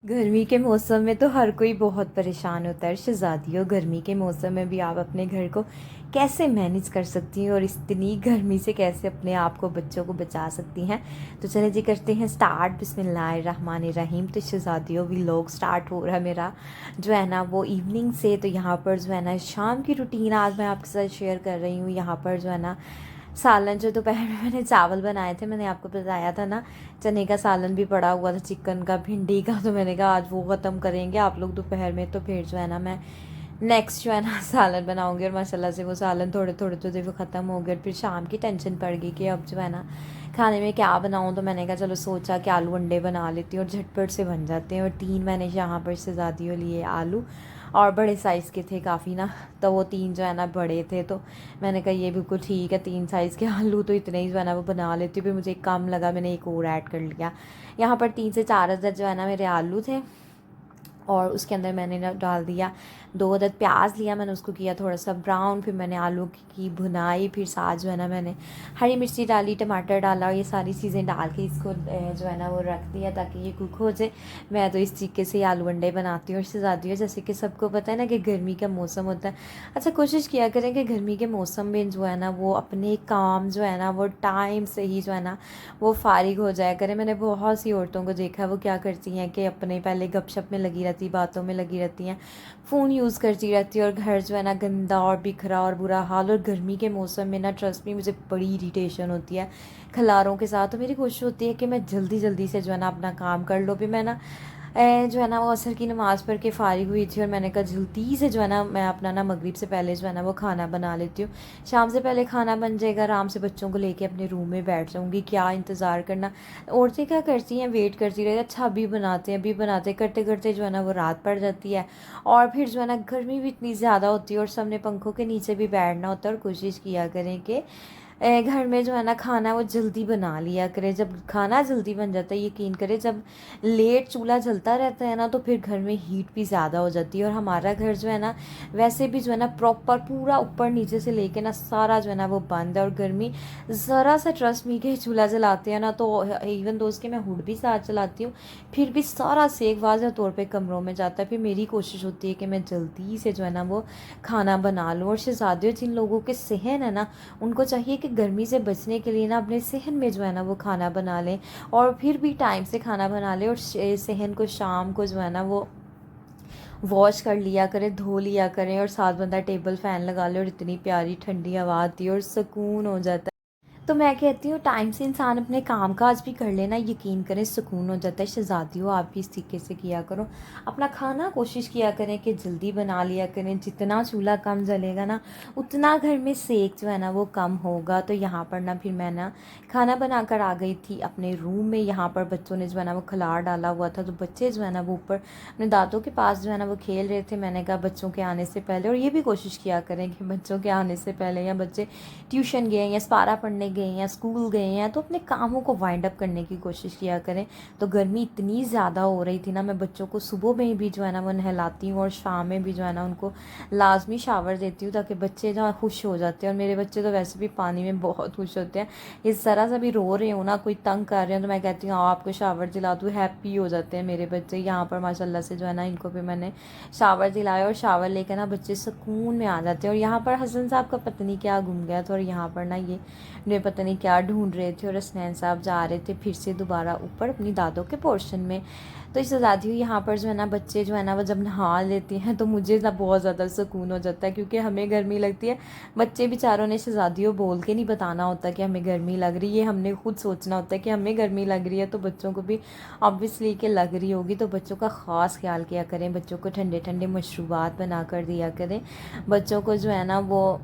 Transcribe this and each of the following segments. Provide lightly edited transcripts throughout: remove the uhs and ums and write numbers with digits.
गर्मी के मौसम में तो हर कोई बहुत परेशान होता है। शहज़ादियों, गर्मी के मौसम में भी आप अपने घर को कैसे मैनेज कर सकती हैं और इतनी गर्मी से कैसे अपने आप को, बच्चों को बचा सकती हैं। तो चले जी करते हैं स्टार्ट। बिस्मिल्लाहिर्रहमानिर्रहीम। तो शहज़ादियों, व्लॉग स्टार्ट हो रहा है मेरा जो है ना वो इवनिंग से। तो यहाँ पर जो है ना शाम की रूटीन आज मैं आपके साथ शेयर कर रही हूँ। यहाँ पर जो है ना सालन, जो दोपहर में मैंने चावल बनाए थे, मैंने आपको बताया था ना, चने का सालन भी पड़ा हुआ था, चिकन का, भिंडी का। तो मैंने कहा आज वो ख़त्म करेंगे आप लोग दोपहर में, तो फिर जो है ना मैं नेक्स्ट जो है ना सालन बनाऊंगी। और माशाल्लाह से वो सालन थोड़े थोड़े तो देखो ख़त्म हो गए। फिर शाम की टेंशन पड़ गई कि अब जो है ना खाने में क्या बनाऊँ। तो मैंने कहा चलो सोचा कि आलू अंडे बना लेती हूँ और झटपट से बन जाते हैं। और 3 मैंने यहाँ पर शहज़ादियों लिए आलू, और बड़े साइज़ के थे काफ़ी ना, तो वो 3 जो है ना बड़े थे। तो मैंने कहा ये बिल्कुल ठीक है, 3 साइज़ के आलू तो इतने ही जो है ना वो बना लेती हूँ। फिर मुझे कम लगा, मैंने एक और ऐड कर लिया। यहाँ पर 3 से 4 अदद जो है ना मेरे आलू थे। और उसके अंदर मैंने ना डाल दिया 2 अदद प्याज लिया, मैंने उसको किया थोड़ा सा ब्राउन। फिर मैंने आलू की भुनाई, फिर साथ जो है ना मैंने हरी मिर्ची डाली, टमाटर डाला, और ये सारी चीज़ें डाल के इसको जो है ना वो रख दिया ताकि ये कुक हो जाए। मैं तो इस तरीके से आलू अंडे बनाती हूँ। इससे ज़्यादा जैसे कि सबको पता है ना कि गर्मी का मौसम होता है। अच्छा, कोशिश किया करें कि गर्मी के मौसम में जो है ना वो अपने काम जो है ना वो टाइम से ही जो है ना वो फारिग हो जाया करें। मैंने बहुत सी औरतों को देखा है, वो क्या करती हैं कि अपने पहले गपशप में लगी रहती, बातों में लगी रहती हैं, फ़ोन यूज़ करती रहती है, और घर जो है ना गंदा और बिखरा और बुरा हाल। और गर्मी के मौसम में ना ट्रस्ट मी, मुझे बड़ी इरिटेशन होती है खलारों के साथ। तो मेरी कोशिश होती है कि मैं जल्दी जल्दी से जो है ना अपना काम कर लो। भी मैं ना जो है ना वो असर की नमाज़ पढ़ के फ़ारिग हुई थी, और मैंने कहा जल्दी से जो है ना मैं अपना ना मगरिब से पहले जो है ना वो खाना बना लेती हूँ। शाम से पहले खाना बन जाएगा, आराम से बच्चों को लेके अपने रूम में बैठ जाऊँगी। क्या इंतज़ार करना। औरतें क्या करती हैं, वेट करती रहती हैं, अच्छा अभी बनाते हैं, अभी बनाते हैं, करते करते जो है ना वो रात पड़ जाती है। और फिर जो है ना गर्मी भी इतनी ज़्यादा होती है, और सबने पंखों के नीचे भी बैठना होता है। और कोशिश किया करें कि घर में जो है ना खाना वो जल्दी बना लिया करें। जब खाना जल्दी बन जाता है, यकीन करें, जब लेट चूल्हा जलता रहता है ना तो फिर घर में हीट भी ज़्यादा हो जाती है। और हमारा घर जो है ना वैसे भी जो है ना प्रॉपर पूरा ऊपर नीचे से लेके ना सारा जो है ना वो बंद है। और गर्मी ज़रा सा ट्रस्ट मी के चूल्हा जलाते हैं ना, तो इवन दोस्त के मैं हुड भी साथ चलाती हूँ, फिर भी सारा सेक वाज़ह तौर पे कमरों में जाता है। फिर मेरी कोशिश होती है कि मैं जल्दी से जो है ना वो खाना बना लूँ। और शहज़ादियों, जिन लोगों के सहन है ना, उनको चाहिए कि गर्मी से बचने के लिए ना अपने सहन में जो है ना वो खाना बना लें, और फिर भी टाइम से खाना बना लें। और सहन को शाम को जो है ना वो वॉश कर लिया करें, धो लिया करें, और साथ बंदा टेबल फ़ैन लगा ले और इतनी प्यारी ठंडी हवा आती है और सुकून हो जाता है। तो मैं कहती हूँ टाइम से इंसान अपने काम काज भी कर लेना, यकीन करें सुकून हो जाता है। शहज़ादियों, आप भी इस तरीके से किया करो। अपना खाना कोशिश किया करें कि जल्दी बना लिया करें। जितना चूल्हा कम जलेगा ना उतना घर में सेक जो है ना वो कम होगा। तो यहाँ पर ना फिर मैं ना खाना बना कर आ गई थी अपने रूम में। यहाँ पर बच्चों ने जो है ना वो खिलाड़ डाला हुआ था, तो बच्चे जो है ना वो ऊपर अपने दादों के पास जो है ना वो खेल रहे थे। मैंने कहा बच्चों के आने से पहले, और ये भी कोशिश किया करें कि बच्चों के आने से पहले, या बच्चे ट्यूशन गए या स्पारा पढ़ने गए हैं, स्कूल गए हैं, तो अपने कामों को वाइंड अप करने की कोशिश किया करें। तो गर्मी इतनी ज़्यादा हो रही थी ना, मैं बच्चों को सुबह में भी जो है ना वो नहलाती हूँ, और शाम में भी जो है ना उनको लाजमी शावर देती हूँ, ताकि बच्चे जो खुश हो जाते हैं। और मेरे बच्चे तो वैसे भी पानी में बहुत खुश होते हैं। इस ज़रा सा भी रो रहे हो ना, कोई तंग कर रहे हो, तो मैं कहती हूँ आओ आपको शावर दिला दूँ, हैप्पी हो जाते हैं मेरे बच्चे। यहाँ पर माशाल्लाह से जो है ना इनको भी मैंने शावर दिलाया, और शावर लेकर ना बच्चे सुकून में आ जाते हैं। और यहाँ पर हसन साहब का पता नहीं क्या गुम गया था, और यहाँ पर ना ये पता नहीं क्या ढूंढ रहे थे, और हसनैन साहब जा रहे थे फिर से दोबारा ऊपर अपनी दादों के पोर्शन में। तो इससे ज़्यादा ही यहाँ पर जो है ना बच्चे जो है ना वो जब नहा लेते हैं तो मुझे ना बहुत ज़्यादा सुकून हो जाता है, क्योंकि हमें गर्मी लगती है। बच्चे बेचारों ने शहज़ादियों बोल के नहीं बताना होता कि हमें गर्मी लग रही है, हमने खुद सोचना होता है कि हमें गर्मी लग रही है, तो बच्चों को भी ऑब्वियसली कि लग रही होगी। तो बच्चों का ख़ास ख्याल किया करें, बच्चों को ठंडे ठंडे मशरूबात बना कर दिया करें। बच्चों को जो है ना वो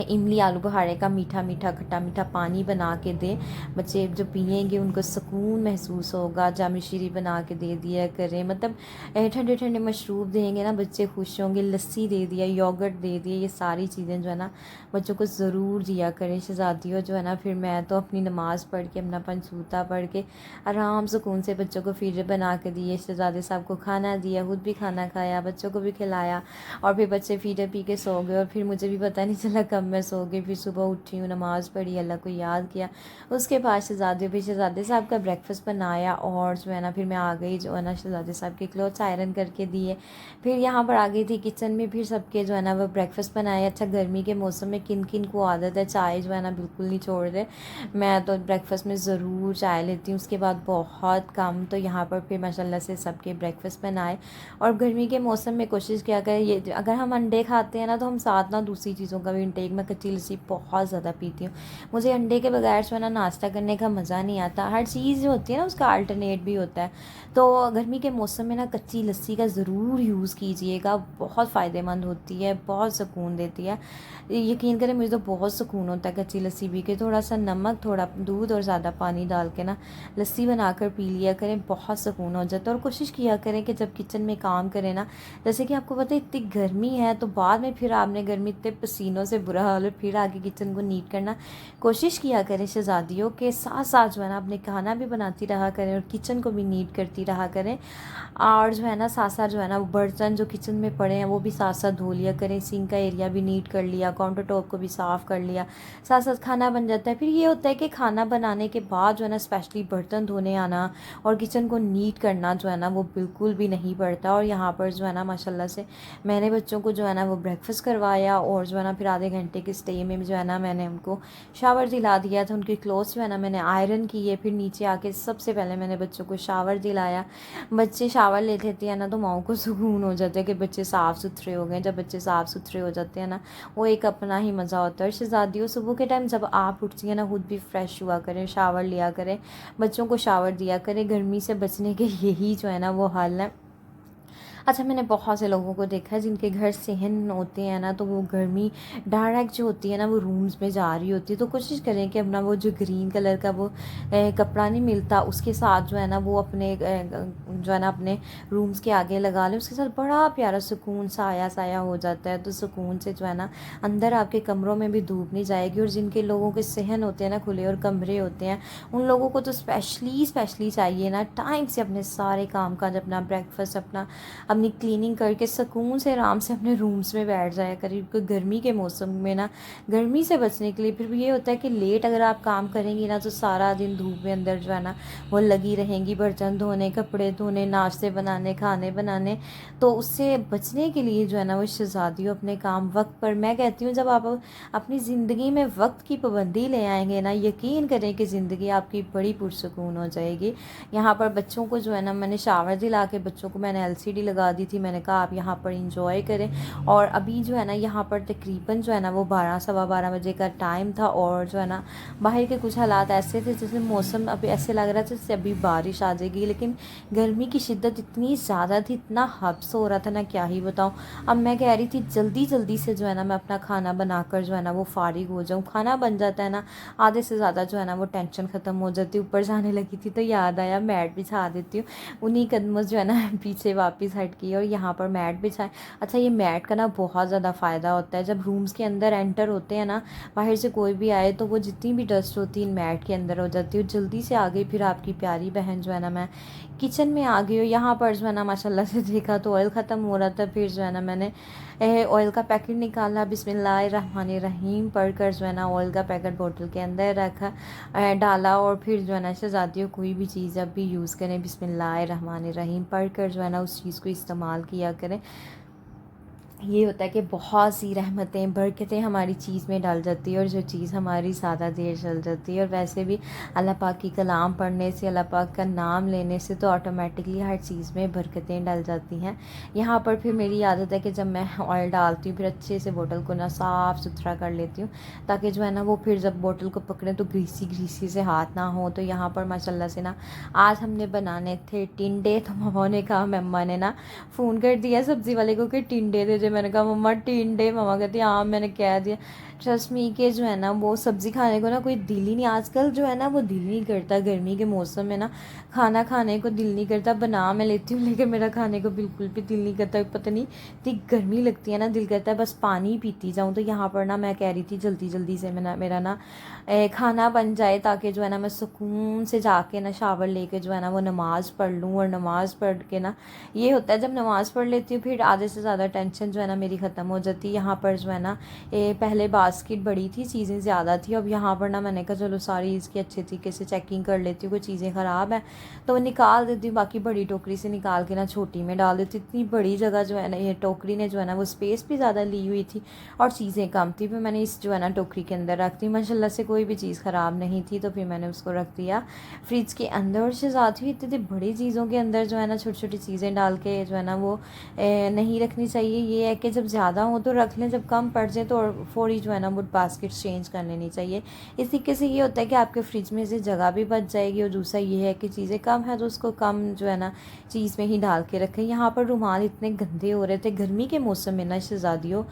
इमली आलू बुखारे का मीठा मीठा खट्टा मीठा पानी बना के दें। बच्चे जो पिएंगे उनको सुकून महसूस होगा। जाम शीरी बना के दे दिया करें, मतलब ठंडे ठंडे मशरूब देंगे ना बच्चे खुश होंगे। लस्सी दे दिया, योगर्ट दे दिए, ये सारी चीज़ें जो है ना बच्चों को ज़रूर दिया करें। शहज़ादियों जो है ना फिर मैं तो अपनी नमाज़ पढ़ के, अपना पंसूता पढ़ के आराम सुकून से बच्चों को फीडर बना के दिए। शहज़ादे साहब को खाना दिया, खुद भी खाना खाया, बच्चों को भी खिलाया, और फिर बच्चे फीडर पी के सो गए। और फिर मुझे भी पता नहीं चला कब मैं सो गई। फिर सुबह उठी हूँ, नमाज़ पढ़ी, अल्लाह को याद किया। उसके बाद शहज़ादे साहब का ब्रेकफ़ास्ट बनाया और जो है ना फिर मैं आ गई, जो है ना शहज़ादे साहब के क्लोथ्स आयरन करके दिए। फिर यहाँ पर आ गई थी किचन में, फिर सबके जो है ना वो ब्रेकफ़ास्ट बनाए। अच्छा, गर्मी के मौसम में किन किन को आदत है चाय जो है ना बिल्कुल नहीं छोड़ रहे, मैं तो ब्रेकफ़ास्ट में ज़रूर चाय लेती हूँ, उसके बाद बहुत कम। तो यहाँ पर फिर माशाल्लाह से सबके ब्रेकफ़ास्ट बनाए। और गर्मी के मौसम में कोशिश किया करें, ये अगर हम अंडे खाते हैं ना तो हम साथ ना दूसरी चीज़ों का भी इंटेक, मैं कच्ची लस्सी बहुत ज़्यादा पीती हूँ। मुझे अंडे के बगैर जो है ना नाश्ता करने का मज़ा नहीं आता। हर चीज़ जो होती है ना उसका अल्टरनेट भी होता है। तो गर्मी के मौसम में ना कच्ची लस्सी का ज़रूर यूज़ कीजिएगा, बहुत फ़ायदेमंद होती है, बहुत सुकून देती है। यकीन करें मुझे तो बहुत सुकून होता है कच्ची लस्सी पी के। थोड़ा सा नमक, थोड़ा दूध और ज़्यादा पानी डाल के ना लस्सी बनाकर पी लिया करें, बहुत सुकून हो जाता है। और कोशिश किया करें कि जब किचन में काम करें ना, जैसे कि आपको पता है इतनी गर्मी है, तो बाद में फिर आपने गर्मी इतने पसीनों से बुरा हाल है, फिर आके किचन को नीट करना। कोशिश किया करें शहज़ादियों के साथ साथ जो है ना अपने खाना भी बनाती रहा करें और किचन को भी नीट करती रहा करें। और जो है ना साथ साथ जो है ना वो बर्तन जो किचन में पड़े हैं वो भी साथ साथ धो लिया करें। सिंक का एरिया भी नीट कर लिया, काउंटर टॉप को भी साफ़ कर लिया, साथ साथ खाना बन जाता है। फिर ये होता है कि खाना बनाने के बाद जो है ना स्पेशली बर्तन धोने आना और किचन को नीट करना जो है ना वो बिल्कुल भी नहीं पड़ता। और यहाँ पर जो है ना माशाल्लाह से मैंने बच्चों को जो है ना वो ब्रेकफ़ास्ट करवाया और जो है ना फिर आधे घंटे के स्टे में जो है ना मैंने उनको शावर दिला दिया था। उनके क्लोथ्स जो है ना मैंने आयरन किए। फिर नीचे आके सबसे पहले मैंने बच्चों को शावर दिलाया। बच्चे शावर ले लेते हैं ना तो माओ को सुकून हो जाता है कि बच्चे साफ़ सुथरे हो गए। जब बच्चे साफ़ सुथरे हो जाते हैं ना वो एक अपना ही मज़ा होता है। और शहज़ादियों सुबह के टाइम जब आप उठती हैं ना खुद भी फ्रेश हुआ करें, शावर लिया करें, बच्चों को शावर दिया करें। गर्मी से बचने के यही जो है ना वो हल है। अच्छा, मैंने बहुत से लोगों को देखा है जिनके घर सहन होते हैं ना तो वो गर्मी डायरेक्ट जो होती है ना वो रूम्स में जा रही होती है। तो कोशिश करें कि अपना वो जो ग्रीन कलर का वो कपड़ा नहीं मिलता उसके साथ जो है ना वो अपने जो है ना अपने रूम्स के आगे लगा लें। उसके साथ बड़ा प्यारा सुकून साया साया हो जाता है। तो सुकून से जो है ना अंदर आपके कमरों में भी धूप नहीं जाएगी। और जिनके लोगों के सहन होते हैं ना खुले और कमरे होते हैं, उन लोगों को तो स्पेशली चाहिए ना टाइम से अपने सारे काम काज, अपना ब्रेकफास्ट, अपनी क्लीनिंग करके सुकून से आराम से अपने रूम्स में बैठ जाया करें। क्योंकि गर्मी के मौसम में ना गर्मी से बचने के लिए फिर भी ये होता है कि लेट अगर आप काम करेंगी ना तो सारा दिन धूप में अंदर जो है ना वो लगी रहेंगी, बर्तन धोने, कपड़े धोने, नाश्ते बनाने, खाने बनाने। तो उससे बचने के लिए जो है ना वो शहज़ादियों अपने काम वक्त पर, मैं कहती हूँ जब आप अपनी ज़िंदगी में वक्त की पाबंदी ले आएंगे ना, यकीन करें कि ज़िंदगी आपकी बड़ी पुरसुकून हो जाएगी। यहाँ पर बच्चों को जो है ना मैंने शावर दिला के बच्चों को मैंने LCD लगा दी थी। मैंने कहा आप यहाँ पर इंजॉय करें। और अभी जो है ना यहाँ पर तकरीबन जो है ना वो 12 सवा 12 बजे का टाइम था। और जो है ना बाहर के कुछ हालात ऐसे थे जैसे मौसम अभी ऐसे लग रहा था जैसे अभी बारिश आ जाएगी, लेकिन गर्मी की शिद्दत इतनी ज़्यादा थी, इतना हब्स हो रहा था ना क्या ही बताऊँ। अब मैं कह रही थी जल्दी जल्दी से जो है ना मैं अपना खाना बनाकर जो है ना वो फारिग हो जाऊँ। खाना बन जाता है ना आधे से ज़्यादा जो है ना वो टेंशन ख़त्म हो जाती। ऊपर जाने लगी थी तो याद आया मैट बिछा देती हूँ। उन्हीं कदमों जो है ना पीछे वापस हट की और यहाँ पर मैट बिछाए। अच्छा, ये मैट का ना बहुत ज़्यादा फ़ायदा होता है। जब रूम्स के अंदर एंटर होते हैं ना, बाहर से कोई भी आए तो वो जितनी भी डस्ट होती है इन मैट के अंदर हो जाती है। जल्दी से आ गई फिर आपकी प्यारी बहन जो है ना मैं किचन में आ गई हूँ। यहाँ पर जो है ना माशाल्लाह से देखा तो ऑयल ख़त्म हो रहा था। फिर जो है ना मैंने ऑयल का पैकेट निकाला, बिस्मिल्लाहिर्रहमानिर्रहीम पढ़कर जो है ना ऑयल का पैकेट बोतल के अंदर रखा, डाला। और फिर जो है ना शहज़ादियों कोई भी चीज़ जब भी यूज़ करें बिस्मिल्लाहिर्रहमानिर्रहीम पढ़कर जो है ना उस चीज़ को इस्तेमाल किया करें। ये होता है कि बहुत सी रहमतें बरकतें हमारी चीज़ में डाल जाती है और जो चीज़ हमारी ज़्यादा देर चल जाती है। और वैसे भी अल्लाह पाक की कलाम पढ़ने से, अल्लाह पाक का नाम लेने से तो ऑटोमेटिकली हर चीज़ में बरकतें डल जाती हैं। यहाँ पर फिर मेरी आदत है कि जब मैं ऑयल डालती हूँ फिर अच्छे से बोतल को ना साफ़ सुथरा कर लेती हूँ, ताकि जो है ना वो फिर जब बोतल को पकड़ें तो ग्रीसी से हाथ ना हो। तो यहाँ पर माशाल्लाह से ना आज हमने बनाने थे टिंडे। तो मम्मा ने कहा, मम्मा ने ना फ़ोन कर दिया सब्ज़ी वाले को कि टिंडे दे। मैंने कहा मम्मा टिंडे, मम्मा कहती हाँ मैंने कह दिया। ट्रस्ट मी के जो है ना वो सब्ज़ी खाने को ना कोई दिल ही नहीं, आजकल जो है ना वो दिल नहीं करता। गर्मी के मौसम में ना खाना खाने को दिल नहीं करता। बना मैं लेती हूँ लेकिन मेरा खाने को बिल्कुल भी दिल नहीं करता। पता नहीं इतनी गर्मी लगती है ना, दिल करता है बस पानी पीती जाऊँ। तो यहाँ पर ना मैं कह रही थी जल्दी जल्दी से मेरा ना खाना बन जाए, ताकि जो है ना मैं सुकून से जाके ना शावर लेके जो है ना वो नमाज़ पढ़ लूँ। और नमाज़ पढ़ के ना ये होता है जब नमाज़ पढ़ लेती हूँ फिर आधे से ज़्यादा टेंशन जो है ना मेरी ख़त्म हो जाती है। यहाँ पर जो है ना पहले बात बास्केट बड़ी थी, चीज़ें ज़्यादा थी। अब यहाँ पर ना मैंने कहा चलो सारी इसकी अच्छे तरीके से चेकिंग कर लेती हूँ, कोई चीज़ें ख़राब है तो निकाल देती हूँ, बाकी बड़ी टोकरी से निकाल के ना छोटी में डाल देती हूँ। इतनी बड़ी जगह जो है ना ये टोकरी ने जो है ना वो स्पेस भी ज़्यादा ली हुई थी और चीज़ें कम थी। फिर मैंने इस जो है ना टोकरी के अंदर रख दी, माशाल्लाह से कोई भी चीज़ ख़राब नहीं थी, तो फिर मैंने उसको रख दिया फ्रिज के अंदर। और शहज़ाद हुई इतनी बड़ी चीज़ों के अंदर जो है ना छोटी छोटी चीज़ें डाल के जो है ना वो नहीं रखनी चाहिए। ये है कि जब ज़्यादा हो तो रख लें, जब कम पड़ जाए तो फ़ौरी जो है ना वो बास्केट चेंज कर लेनी चाहिए। इस तरीके से ये होता है कि आपके फ्रिज में से जगह भी बच जाएगी और दूसरा ये है कि चीज़ें कम है तो उसको कम जो है ना चीज़ में ही डाल के रखें। यहाँ पर रुमाल इतने गंदे हो रहे थे गर्मी के मौसम में ना शहज़ादियों,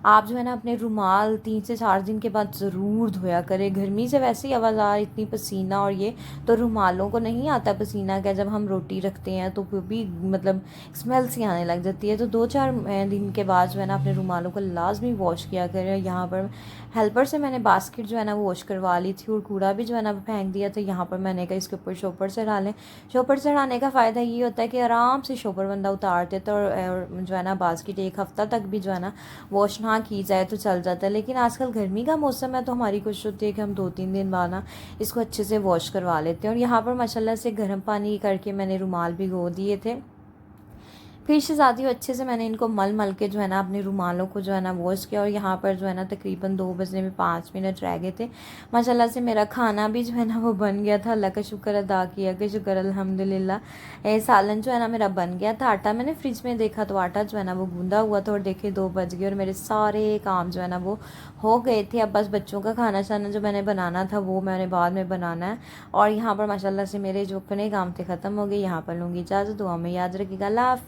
आप जो है ना अपने रुमाल 3 से 4 दिन के बाद ज़रूर धोया करें। गर्मी से वैसे ही आवाज़ार इतनी पसीना, और ये तो रुमालों को नहीं आता पसीना क्या, जब हम रोटी रखते हैं तो वो भी मतलब स्मेल सी आने लग जाती है। तो 2-4 दिन के बाद जो है ना अपने रुमालों को लाजमी वॉश किया करें। यहाँ पर हेल्पर से मैंने बास्केट जो है ना वो वॉश करवा ली थी और कूड़ा भी जो है ना फेंक दिया। तो यहाँ पर मैंने कहा इसके ऊपर शॉपर चढ़ा लें। शॉपर चढ़ाने का फ़ायदा ये होता है कि आराम से शॉपर बंदा उतार देता है और जो है ना बास्केट 1 हफ़्ता तक भी जो है ना वॉश ना की जाए तो चल जाता है। लेकिन आजकल गर्मी का मौसम है तो हमारी कोशिश होती है कि हम 2-3 दिन बाद ना इसको अच्छे से वॉश करवा लेते हैं। और यहाँ पर माशाल्लाह से गर्म पानी करके मैंने रुमाल भिगो दिए थे। फिर शहज़ादियों अच्छे से मैंने इनको मल मल के जो है ना अपने रुमालों को जो है ना वॉश किया। और यहाँ पर जो है ना तकरीबन 2 बजने में 5 मिनट रह गए थे। माशाल्लाह से मेरा खाना भी जो है ना वो बन गया था। अल्लाह का शुक्र अदा किया कि शुक्र अल्हम्दुलिल्लाह। सालन जो है ना मेरा बन गया था। आटा मैंने फ्रिज में देखा तो आटा जो है ना वो गूंदा हुआ था और देखे 2 बज गए और मेरे सारे काम जो है ना वो हो गए थे। अब बस बच्चों का खाना शाना जो मैंने बनाना था वो मैंने बाद में बनाना है। और यहाँ पर माशाल्लाह से मेरे जो अपने काम थे ख़त्म हो गए। यहाँ पर लूँगी इजाज़त, दुआ में याद रखिएगा। अल्लाह हाफ़िज़।